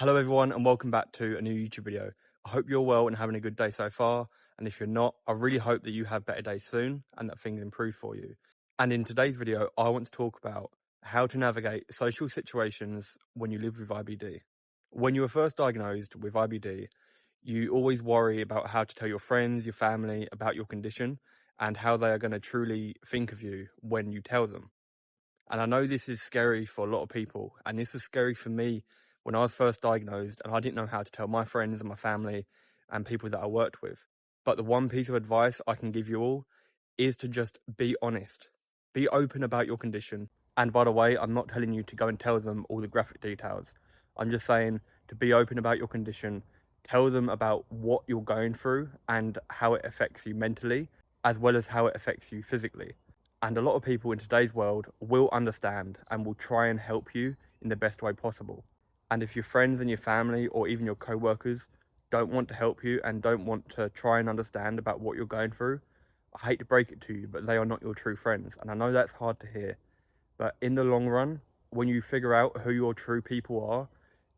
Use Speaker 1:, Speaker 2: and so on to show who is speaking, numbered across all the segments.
Speaker 1: Hello everyone and welcome back to a new YouTube video. I hope you're well and having a good day so far, and if you're not, I really hope that you have better days soon and that things improve for you. And in today's video, I want to talk about how to navigate social situations when you live with IBD. When you were first diagnosed with IBD, you always worry about how to tell your friends, your family about your condition and how they are going to truly think of you when you tell them. And I know this is scary for a lot of people, and this was scary for me when I was first diagnosed and I didn't know how to tell my friends and my family and people that I worked with. But the one piece of advice I can give you all is to just be honest. Be open about your condition. And by the way, I'm not telling you to go and tell them all the graphic details. I'm just saying to be open about your condition, tell them about what you're going through and how it affects you mentally, as well as how it affects you physically. And a lot of people in today's world will understand and will try and help you in the best way possible. And if your friends and your family or even your co-workers don't want to help you and don't want to try and understand about what you're going through, I hate to break it to you, but they are not your true friends. And I know that's hard to hear, but in the long run, when you figure out who your true people are,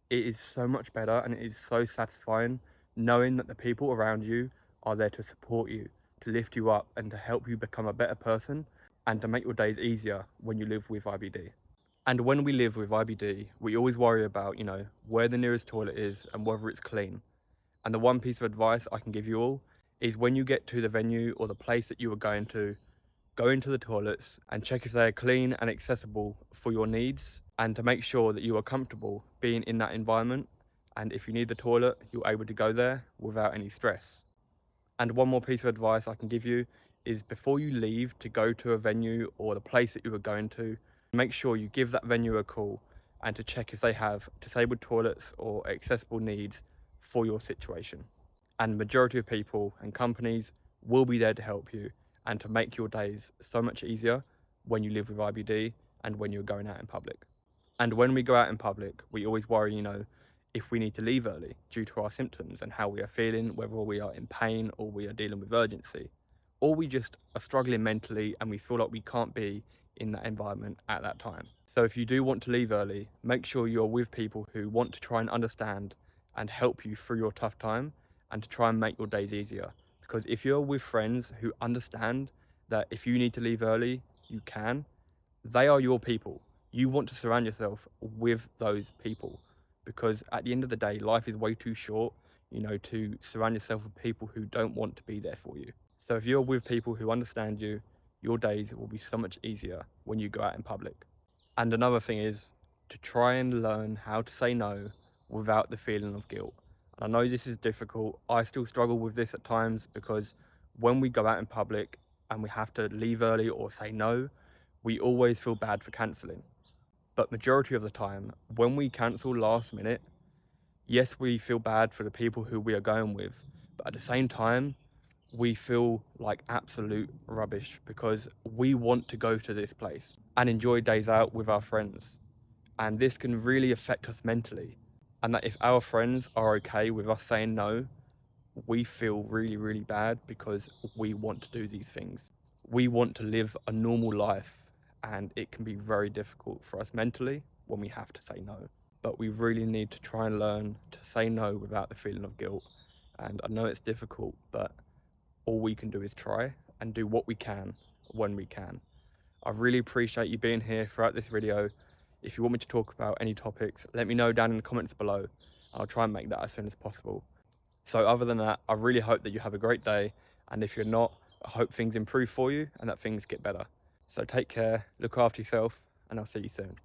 Speaker 1: it is so much better and it is so satisfying knowing that the people around you are there to support you, to lift you up and to help you become a better person and to make your days easier when you live with IBD. And when we live with IBD, we always worry about, where the nearest toilet is and whether it's clean. And the one piece of advice I can give you all is when you get to the venue or the place that you are going to, go into the toilets and check if they are clean and accessible for your needs, and to make sure that you are comfortable being in that environment. And if you need the toilet, you're able to go there without any stress. And one more piece of advice I can give you is before you leave to go to a venue or the place that you are going to, make sure you give that venue a call and to check if they have disabled toilets or accessible needs for your situation. And majority of people and companies will be there to help you and to make your days so much easier when you live with IBD and when you're going out in public. And when we go out in public, we always worry, if we need to leave early due to our symptoms and how we are feeling, whether we are in pain or we are dealing with urgency, or we just are struggling mentally and we feel like we can't be in that environment at that time. So if you do want to leave early, make sure you're with people who want to try and understand and help you through your tough time and to try and make your days easier. Because if you're with friends who understand that if you need to leave early, you can, they are your people. You want to surround yourself with those people, because at the end of the day, life is way too short, to surround yourself with people who don't want to be there for you. So if you're with people who understand you, your days will be so much easier when you go out in public. And another thing is to try and learn how to say no without the feeling of guilt. And I know this is difficult. I still struggle with this at times, because when we go out in public and we have to leave early or say no, we always feel bad for cancelling. But majority of the time, when we cancel last minute, yes, we feel bad for the people who we are going with, but at the same time, we feel like absolute rubbish because we want to go to this place and enjoy days out with our friends. And this can really affect us mentally. And that if our friends are okay with us saying no, we feel really, really bad because we want to do these things. We want to live a normal life, and it can be very difficult for us mentally when we have to say no. But we really need to try and learn to say no without the feeling of guilt. And I know it's difficult, but all we can do is try and do what we can when we can. I really appreciate you being here throughout this video. If you want me to talk about any topics, let me know down in the comments below. I'll try and make that as soon as possible. So other than that, I really hope that you have a great day. And if you're not, I hope things improve for you and that things get better. So take care, look after yourself, and I'll see you soon.